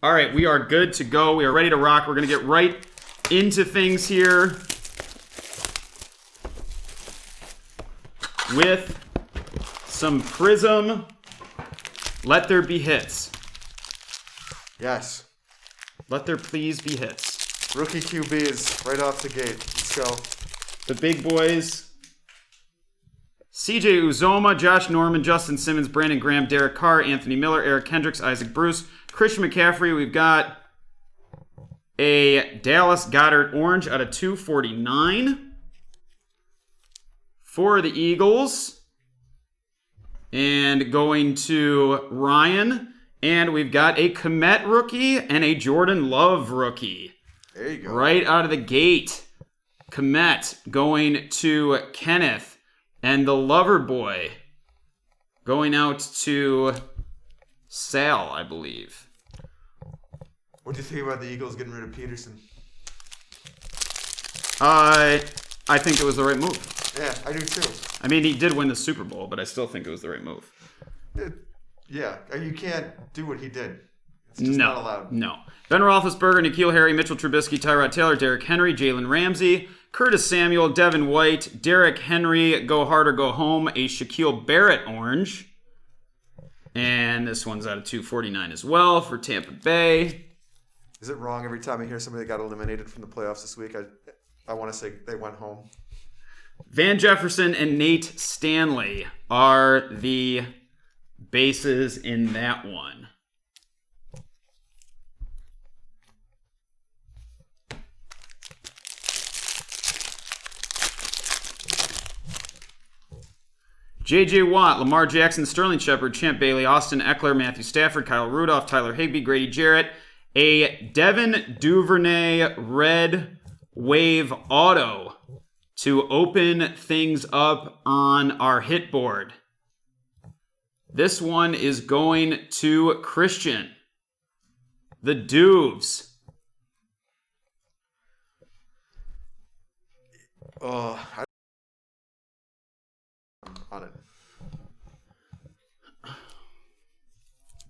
All right, we are good to go. We are ready to rock. We're going to get right into things here with some Prizm. Let there be hits. Yes. Let there please be hits. Rookie QBs right off the gate. Let's go. The big boys. CJ Uzoma, Josh Norman, Justin Simmons, Brandon Graham, Derek Carr, Anthony Miller, Eric Kendricks, Isaac Bruce, Christian McCaffrey. We've got a Dallas Goedert orange out of 249 for the Eagles. And going to Ryan. And we've got a Komet rookie and a Jordan Love rookie. There you go. Right out of the gate. Komet going to Kenneth. And the Lover Boy going out to Sal, I believe. What do you think about the Eagles getting rid of Peterson? I think it was the right move. Yeah, I do too. I mean, he did win the Super Bowl, but I still think it was the right move. Yeah, you can't do what he did. It's just not allowed. No. Ben Roethlisberger, N'Keal Harry, Mitchell Trubisky, Tyrod Taylor, Derrick Henry, Jalen Ramsey, Curtis Samuel, Devin White, Derrick Henry, go hard or go home, a Shaquille Barrett orange. And this one's out of 249 as well for Tampa Bay. Is it wrong every time I hear somebody that got eliminated from the playoffs this week? I want to say they went home. Van Jefferson and Nate Stanley are the bases in that one. J.J. Watt, Lamar Jackson, Sterling Shepard, Champ Bailey, Austin Eckler, Matthew Stafford, Kyle Rudolph, Tyler Higbee, Grady Jarrett, a Devin Duvernay Red Wave Auto to open things up on our hit board. This one is going to Christian. The Duvs. On it.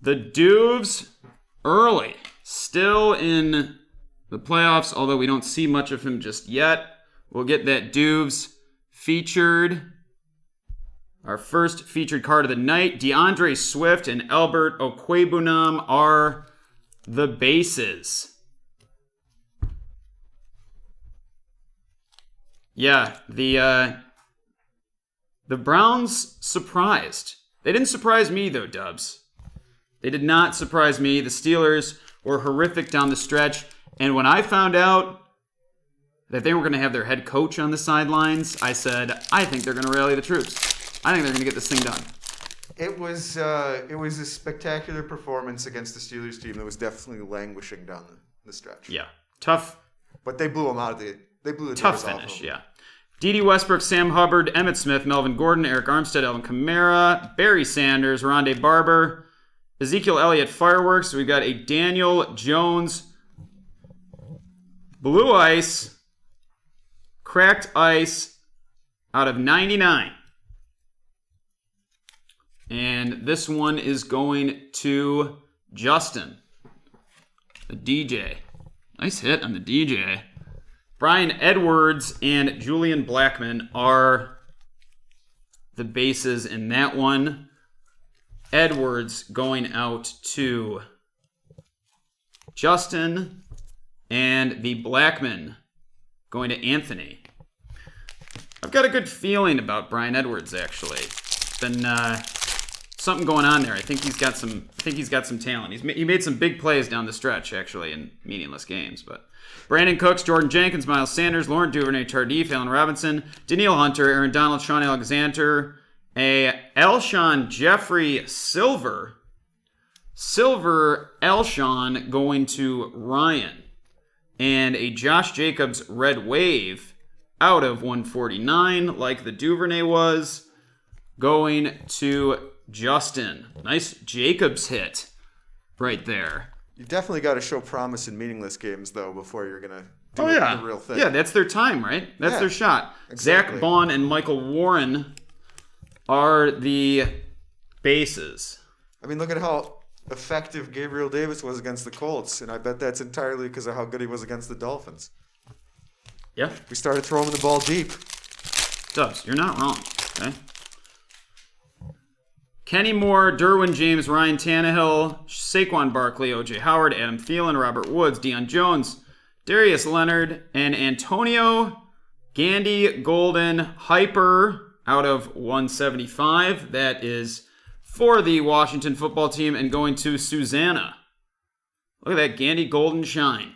The Duvs early. Still in the playoffs, although we don't see much of him just yet. We'll get that Duvs featured. Our first featured card of the night. DeAndre Swift and Albert Okwebunam are the bases. Yeah, the Browns surprised. They didn't surprise me, though, Dubs. They did not surprise me. The Steelers were horrific down the stretch. And when I found out that they were going to have their head coach on the sidelines, I said, I think they're going to rally the troops. I think they're going to get this thing done. It was a spectacular performance against the Steelers team that was definitely languishing down the stretch. Yeah. Tough. But they blew them out of the... They blew the tough finish, yeah. Dede Westbrook, Sam Hubbard, Emmitt Smith, Melvin Gordon, Eric Armstead, Alvin Kamara, Barry Sanders, Rondé Barber, Ezekiel Elliott Fireworks. We've got a Daniel Jones Blue Ice, Cracked Ice out of 99. And this one is going to Justin, the DJ. Nice hit on the DJ. Brian Edwards and Julian Blackman are the bases in that one. Edwards going out to Justin, and the Blackman going to Anthony. I've got a good feeling about Brian Edwards, actually. It's been something going on there. I think he's got some talent. He made some big plays down the stretch, actually, in meaningless games. But Brandon Cooks, Jordan Jenkins, Miles Sanders, Laurent Duvernay, Tardif, Allen Robinson, Daniil Hunter, Aaron Donald, Sean Alexander, a Alshon Jeffrey Silver Alshon going to Ryan, and a Josh Jacobs Red Wave out of 149, like the Duvernay was, going to Justin. Nice Jacobs hit right there. You definitely got to show promise in meaningless games, though, before you're going to do the real thing. Yeah, that's their time, right? That's their shot. Exactly. Zach Bond and Michael Warren are the bases. I mean, look at how effective Gabriel Davis was against the Colts, and I bet that's entirely because of how good he was against the Dolphins. Yeah. We started throwing the ball deep. Dubs, you're not wrong. Okay. Kenny Moore, Derwin James, Ryan Tannehill, Saquon Barkley, O.J. Howard, Adam Thielen, Robert Woods, Deion Jones, Darius Leonard, and Antonio Gandy Golden Hyper out of 175. That is for the Washington football team and going to Susanna. Look at that Gandy Golden shine.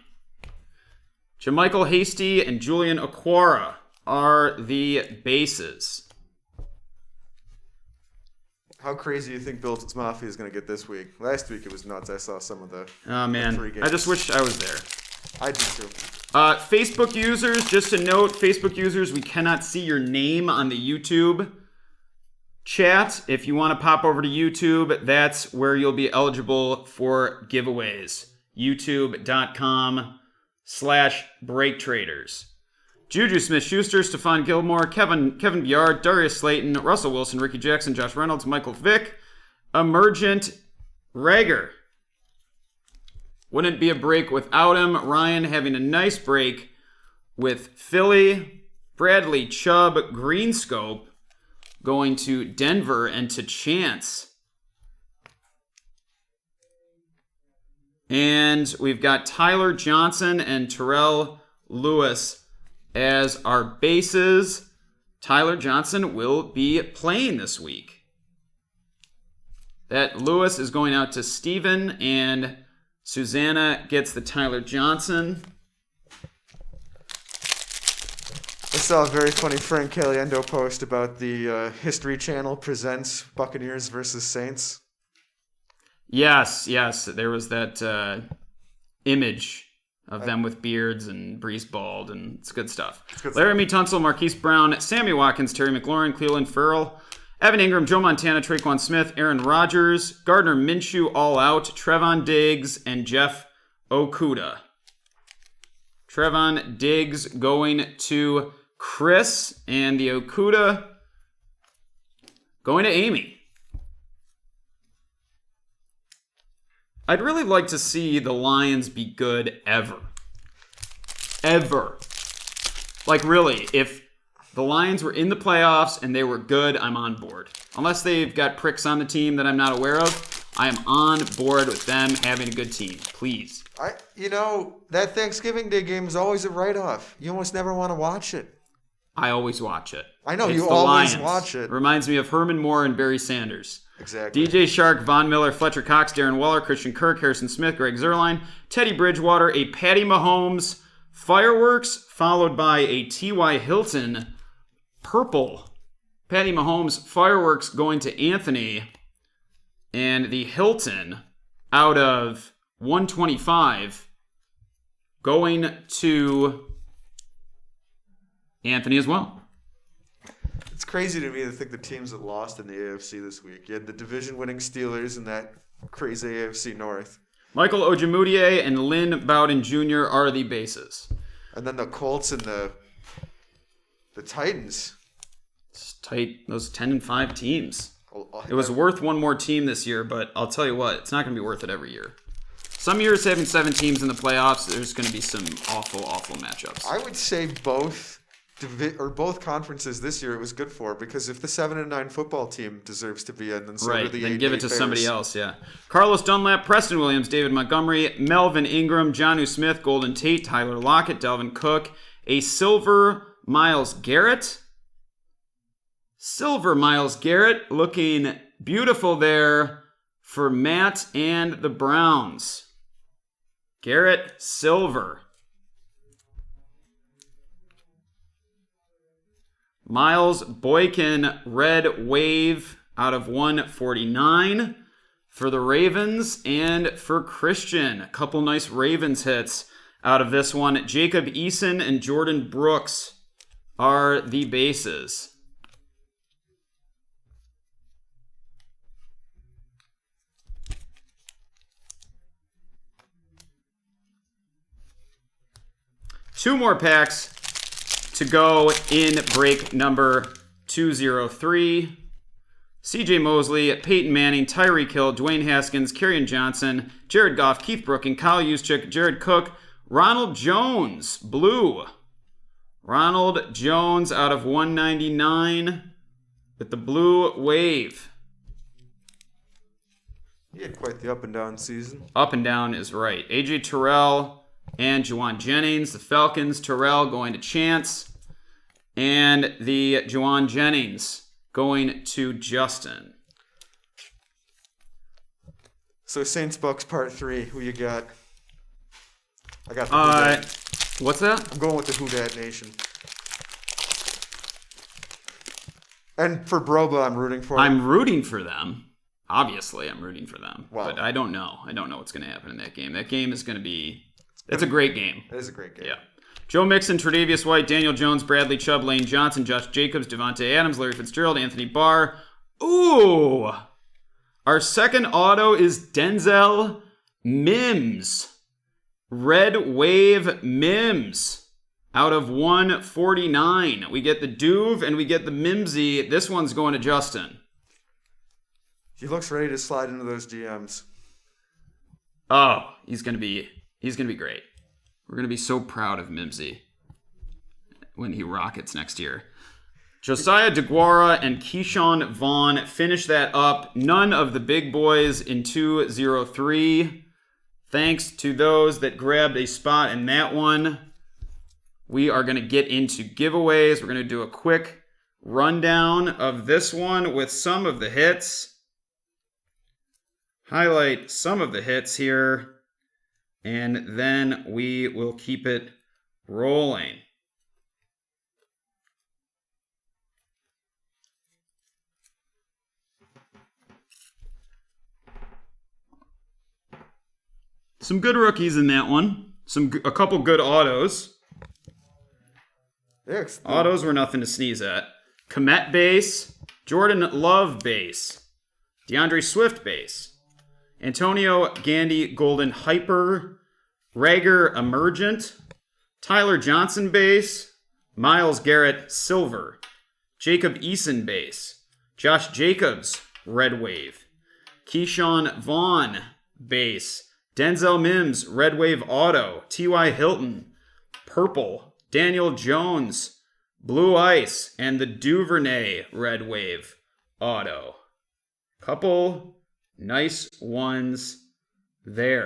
Jamichael Hasty and Julian Aquara are the bases. How crazy do you think Bills Mafia is going to get this week? Last week it was nuts. I saw some of the Oh, man. 3 games. I just wish I was there. I do too. Facebook users, just to note, Facebook users, we cannot see your name on the YouTube chat. If you want to pop over to YouTube, that's where you'll be eligible for giveaways. youtube.com/BreakTraders. Juju Smith-Schuster, Stephon Gilmore, Kevin Biard, Darius Slayton, Russell Wilson, Ricky Jackson, Josh Reynolds, Michael Vick, Emergent Rager. Wouldn't be a break without him. Ryan having a nice break with Philly. Bradley Chubb, Greenscope going to Denver and to Chance. And we've got Tyler Johnson and Terrell Lewis as our bases. Tyler Johnson will be playing this week. That Lewis is going out to Steven, and Susanna gets the Tyler Johnson. I saw a very funny Frank Caliendo post about the History Channel presents Buccaneers versus Saints. Yes. There was that image of them with beards and Brees bald, and it's good stuff. Laramie Tunsil, Marquise Brown, Sammy Watkins, Terry McLaurin, Cleveland Farrell, Evan Ingram, Joe Montana, Traquan Smith, Aaron Rodgers, Gardner Minshew all out, Trevon Diggs, and Jeff Okuda. Trevon Diggs going to Chris, and the Okuda going to Amy. I'd really like to see the Lions be good ever. Ever. Like, really, if the Lions were in the playoffs and they were good, I'm on board. Unless they've got pricks on the team that I'm not aware of, I am on board with them having a good team. Please. That Thanksgiving Day game is always a write-off. You almost never want to watch it. I always watch it. I know, It's you the always Lions. watch it. Reminds me of Herman Moore and Barry Sanders. Exactly. DJ Shark, Von Miller, Fletcher Cox, Darren Waller, Christian Kirk, Harrison Smith, Greg Zerline, Teddy Bridgewater, a Patty Mahomes fireworks, followed by a T.Y. Hilton purple. Patty Mahomes fireworks going to Anthony, and the Hilton out of 125 going to Anthony as well. It's crazy to me to think the teams that lost in the AFC this week. You had the division-winning Steelers in that crazy AFC North. Michael Ojemudia and Lynn Bowden Jr. are the bases. And then the Colts and the Titans. It's tight, those 10-5 teams. Oh, It was worth one more team this year, but I'll tell you what, it's not going to be worth it every year. Some years having 7 teams in the playoffs, there's going to be some awful, awful matchups. I would say both conferences this year it was good for, because if the 7-9 football team deserves to be in, then so do the 8-8 then give it to Bears. somebody else, yeah. Carlos Dunlap, Preston Williams, David Montgomery, Melvin Ingram, Jonnu Smith, Golden Tate, Tyler Lockett, Delvin Cook, a silver Myles Garrett. Silver Myles Garrett looking beautiful there for Matt and the Browns. Garrett silver. Miles Boykin, red wave out of 149 for the Ravens, and for Christian. A couple nice Ravens hits out of this one. Jacob Eason and Jordan Brooks are the bases. Two more packs to go in break number 203. CJ Mosley, Peyton Manning, Tyreek Hill, Dwayne Haskins, Kerryon Johnson, Jared Goff, Keith Brooking, Kyle Juszczyk, Jared Cook, Ronald Jones, blue. Ronald Jones out of 199 with the blue wave. He had quite the up and down season. Up and down is right. A.J. Terrell and Juwan Jennings. The Falcons, Terrell going to Chance. And the Juwan Jennings going to Justin. So Saints Bucks part 3. Who you got? I got the Who Dat. What's that? I'm going with the Who Dat Nation. And for Broba, I'm rooting for them. I'm rooting for them. Obviously, I'm rooting for them. Wow. But I don't know. I don't know what's going to happen in that game. That game is going to be... It's a great game. It is a great game. Yeah. Joe Mixon, Tre'Davious White, Daniel Jones, Bradley Chubb, Lane Johnson, Josh Jacobs, Devontae Adams, Larry Fitzgerald, Anthony Barr. Ooh! Our second auto is Denzel Mims. Red Wave Mims. Out of 149. We get the Duve and we get the Mimsy. This one's going to Justin. He looks ready to slide into those DMs. Oh, he's gonna be great. We're gonna be so proud of Mimsy when he rockets next year. Josiah DeGuara and Keyshawn Vaughn finish that up. None of the big boys in 203. Thanks to those that grabbed a spot in that one. We are gonna get into giveaways. We're gonna do a quick rundown of this one with some of the hits. Highlight some of the hits here, and then we will keep it rolling. Some good rookies in that one. A couple good autos. Yes. Autos were nothing to sneeze at. Komet base, Jordan Love base, DeAndre Swift base, Antonio Gandy Golden Hyper, Rager Emergent, Tyler Johnson base, Myles Garrett Silver, Jacob Eason base, Josh Jacobs Red Wave, Keyshawn Vaughn base, Denzel Mims Red Wave Auto, T.Y. Hilton Purple, Daniel Jones Blue Ice, and the Duvernay Red Wave Auto. Couple nice ones there.